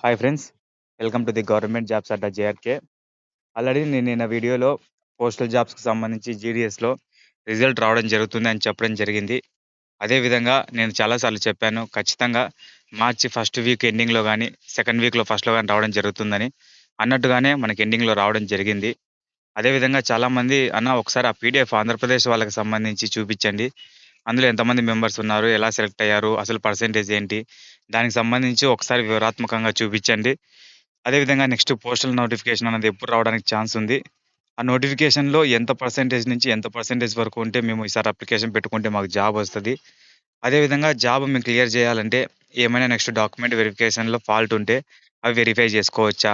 Hi friends, welcome to the government jobs Adda JRK. Already నేను నిన్న వీడియోలో postal జాబ్స్కి సంబంధించి జీడీఎస్లో రిజల్ట్ రావడం జరుగుతుంది అని చెప్పడం జరిగింది. అదేవిధంగా నేను చాలాసార్లు చెప్పాను, ఖచ్చితంగా మార్చి ఫస్ట్ వీక్ ఎండింగ్లో కానీ సెకండ్ వీక్లో ఫస్ట్లో కానీ రావడం జరుగుతుందని. అన్నట్టుగానే మనకి ఎండింగ్లో రావడం జరిగింది. అదేవిధంగా చాలామంది అన్న ఒకసారి ఆ పీడిఎఫ్ ఆంధ్రప్రదేశ్ వాళ్ళకి సంబంధించి చూపించండి, అందులో ఎంతమంది మెంబర్స్ ఉన్నారు, ఎలా సెలెక్ట్ అయ్యారు, అసలు పర్సెంటేజ్ ఏంటి, దానికి సంబంధించి ఒకసారి వివరాత్మకంగా చూపించండి. అదేవిధంగా నెక్స్ట్ పోస్టల్ నోటిఫికేషన్ అనేది ఎప్పుడు రావడానికి ఛాన్స్ ఉంది, ఆ నోటిఫికేషన్‌లో ఎంత పర్సెంటేజ్ నుంచి ఎంత పర్సెంటేజ్ వరకు ఉంటే మేము ఈసారి అప్లికేషన్ పెట్టుకుంటే మాకు జాబ్ వస్తది. అదేవిధంగా జాబ్ మేము క్లియర్ చేయాలంటే ఏమైనా నెక్స్ట్ డాక్యుమెంట్ వెరిఫికేషన్‌లో ఫాల్ట్ ఉంటే అవి వెరిఫై చేసుకోవచ్చా?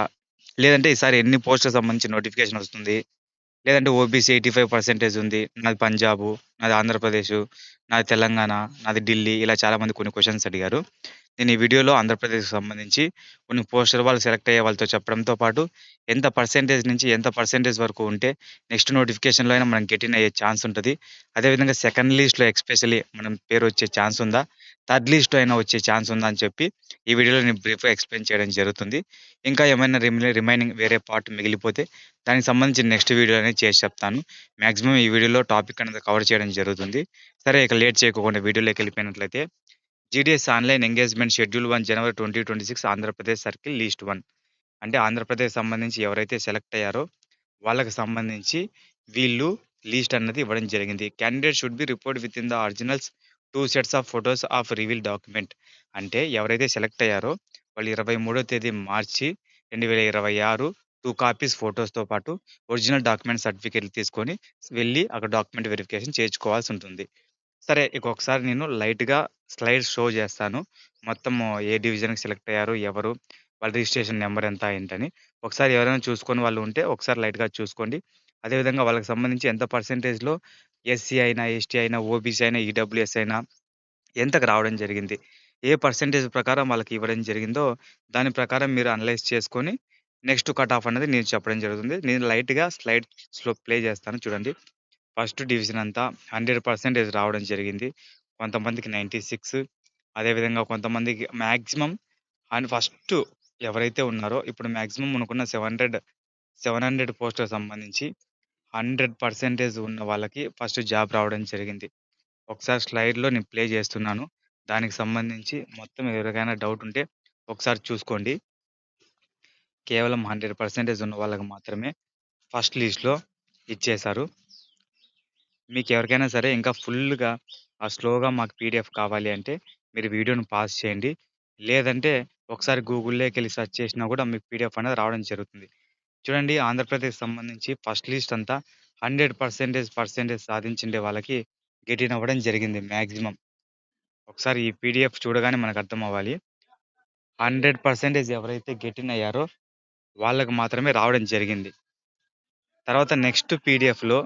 లేదంటే ఈసారి ఎన్ని పోస్టులకు సంబంధించి నోటిఫికేషన్ వస్తుంది? లేదంటే ఓబీసీ 85% ఉంది. నాది పంజాబు, నాది ఆంధ్రప్రదేశు, నాది తెలంగాణ, నాది ఢిల్లీ, ఇలా చాలామంది కొన్ని క్వెషన్స్ అడిగారు. నేను ఈ వీడియోలో ఆంధ్రప్రదేశ్‌కి సంబంధించి కొన్ని పోస్టర్ వాళ్ళు సెలెక్ట్ అయ్యే వాళ్ళతో చెప్పడంతో పాటు, ఎంత పర్సెంటేజ్ నుంచి ఎంత పర్సెంటేజ్ వరకు ఉంటే నెక్స్ట్ నోటిఫికేషన్‌లో అయినా మనం గెట్ ఇన్ అయ్యే ఛాన్స్ ఉంటది. అదేవిధంగా సెకండ్ లిస్ట్‌లో ఎస్పెషల్లీ మనం పేరు వచ్చే ఛాన్స్ ఉందా? థర్డ్ లిస్ట్‌లో అయినా వచ్చే ఛాన్స్ ఉందా? అని చెప్పి ఈ వీడియోలో నేను బ్రీఫ్‌గా ఎక్స్‌ప్లెయిన్ చేయడం జరుగుతుంది. ఇంకా ఏమైనా రిమైనింగ్ వేరే పార్ట్ మిగిలిపోతే దానికి సంబంధించి నెక్స్ట్ వీడియో అనేది చేసి చెప్తాను. మాక్సిమం ఈ వీడియోలో టాపిక్ అనేది కవర్ చేయడం జరుగుతుంది. సరే, ఇక లేట్ చేయకోకుండా వీడియోలోకి వెళ్ళిపోయినట్లయితే, జీడీఎస్ ఆన్‌లైన్ ఎంగేజ్‌మెంట్ షెడ్యూల్ 1 జనవరి 2026 ఆంధ్రప్రదేశ్ సర్కిల్ లిస్ట్ 1. అంటే ఆంధ్రప్రదేశ్ సంబంధించి ఎవరైతే సెలెక్ట్ అయ్యారో వాళ్ళకి సంబంధించి వీళ్ళు లీస్ట్ అన్నది ఇవ్వడం జరిగింది. Candidate should be report within the originals 2 sets of photos of reveal document. అంటే ఎవరైతే సెలెక్ట్ అయ్యారో వాళ్ళు 23వ తేదీ మార్చి 2026 2 కాపీస్ ఫోటోస్‌తో పాటు ఒరిజినల్ డాక్యుమెంట్ సర్టిఫికేట్‌లు తీసుకొని వెళ్లి అక్కడ డాక్యుమెంట్ వెరిఫికేషన్ చేయించుకోవాల్సి ఉంటుంది. సరే, ఇంకొకసారి నేను లైట్‌గా స్లైడ్స్ షో చేస్తాను. మొత్తము ఏ డివిజన్‌కి సెలెక్ట్ అయ్యారు, ఎవరు, వాళ్ళ రిజిస్ట్రేషన్ నంబర్ ఎంత ఏంటని. ఒకసారి ఎవరైనా చూసుకొని వాళ్ళు ఉంటే ఒకసారి లైట్‌గా చూసుకోండి. అదేవిధంగా వాళ్ళకి సంబంధించి ఎంత పర్సెంటేజ్‌లో ఎస్సీ అయినా, ఎస్టీ అయినా, ఓబీసీ అయినా, ఈడబ్ల్యూఎస్ అయినా ఎంతకు రావడం జరిగింది, ఏ పర్సెంటేజ్ ప్రకారం వాళ్ళకి ఇవ్వడం జరిగిందో దాని ప్రకారం మీరు అనలైజ్ చేసుకొని నెక్స్ట్ కట్ ఆఫ్ అనేది నేను చెప్పడం జరుగుతుంది. నేను లైట్‌గా స్లైడ్స్‌లో ప్లే చేస్తాను చూడండి. ఫస్ట్ డివిజన్ అంతా 100% రావడం జరిగింది. కొంతమందికి 96, అదేవిధంగా కొంతమందికి మాక్సిమం అండ్ ఫస్ట్ ఎవరైతే ఉన్నారో ఇప్పుడు మాక్సిమం మనకున్న 700 పోస్ట్‌కి సంబంధించి 100% ఉన్న వాళ్ళకి ఫస్ట్ జాబ్ రావడం జరిగింది. ఒకసారి స్లైడ్‌లో నేను ప్లే చేస్తున్నాను. దానికి సంబంధించి మొత్తం ఎవరికైనా డౌట్ ఉంటే ఒకసారి చూసుకోండి. కేవలం 100% ఉన్న వాళ్ళకి మాత్రమే ఫస్ట్ లిస్ట్‌లో ఇచ్చేశారు. మీకెవరికైనా సరే ఇంకా ఫుల్‌గా స్లోగా మాకు పీడీఎఫ్ కావాలి అంటే మీరు వీడియోని పాజ్ చేయండి. లేదంటే ఒకసారి గూగుల్‌లోకెళ్ళి సెర్చ్ చేసినా కూడా మీకు పీడీఎఫ్ అనేది రావడం జరుగుతుంది. చూడండి, ఆంధ్రప్రదేశ్ సంబంధించి ఫస్ట్ లిస్ట్ అంతా 100% సాధించిండే వాళ్ళకి గెట్ ఇన్ అవ్వడం జరిగింది మాక్సిమం. ఒకసారి ఈ పీడీఎఫ్ చూడగానే మనకు అర్థమవ్వాలి. 100% ఎవరైతే గెట్ ఇన్ అయ్యారో వాళ్ళకి మాత్రమే రావడం జరిగింది. తర్వాత నెక్స్ట్ పీడీఎఫ్‌లో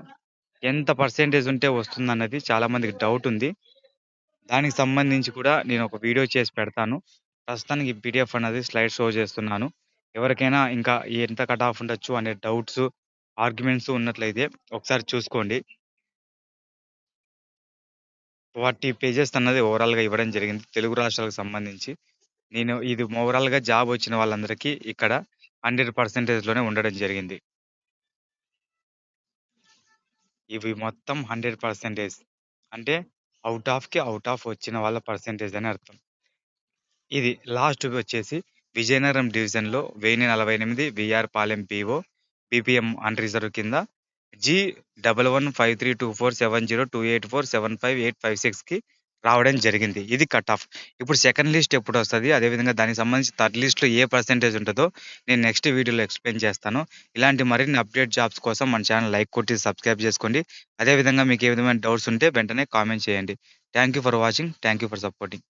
ఎంత పర్సెంటేజ్ ఉంటే వస్తుందన్నది చాలా మందికి డౌట్ ఉంది. దానికి సంబంధించి కూడా నేను ఒక వీడియో చేసి పెడతాను. ప్రస్తుతానికి పీడీఎఫ్ అనేది స్లైడ్ షో చేస్తున్నాను. ఎవరికైనా ఇంకా ఎంత కట్ ఆఫ్ ఉండొచ్చు అనే డౌట్స్, ఆర్గ్యుమెంట్స్ ఉన్నట్లయితే ఒకసారి చూసుకోండి. 40 పేజెస్ అన్నది ఓవరాల్‌గా ఇవ్వడం జరిగింది తెలుగు రాష్ట్రాలకు సంబంధించి. నేను ఇది ఓవరాల్‌గా జాబ్ వచ్చిన వాళ్ళందరికీ ఇక్కడ 100%లోనే ఉండడం జరిగింది. ఇవి మొత్తం 100%. అంటే ఔట్ ఆఫ్ వచ్చిన వాళ్ళ పర్సెంటేజ్ అని అర్థం. ఇది లాస్ట్‌ది వచ్చేసి విజయనగరం డివిజన్‌లో 1048 VR Palem PO, PPM unreserved కింద G1153247028475856కి రావడం జరిగింది. ఇది కట్ ఆఫ్. ఇప్పుడు సెకండ్ లిస్ట్ ఎప్పుడొస్తది, అదేవిధంగా దానికి సంబంధించి థర్డ్ లిస్ట్‌లో ఏ పర్సెంటేజ్ ఉంటదో నేను నెక్స్ట్ వీడియోలో ఎక్స్‌ప్లెయిన్ చేస్తాను. ఇలాంటి మరిన్ని అప్‌డేట్ జాబ్స్ కోసం మన ఛానెల్ లైక్ కొట్టి సబ్స్క్రైబ్ చేసుకోండి. అదేవిధంగా మీకు ఏ విధమైన డౌట్స్ ఉంటే వెంటనే కామెంట్ చేయండి. Thank you for watching. Thank you for supporting.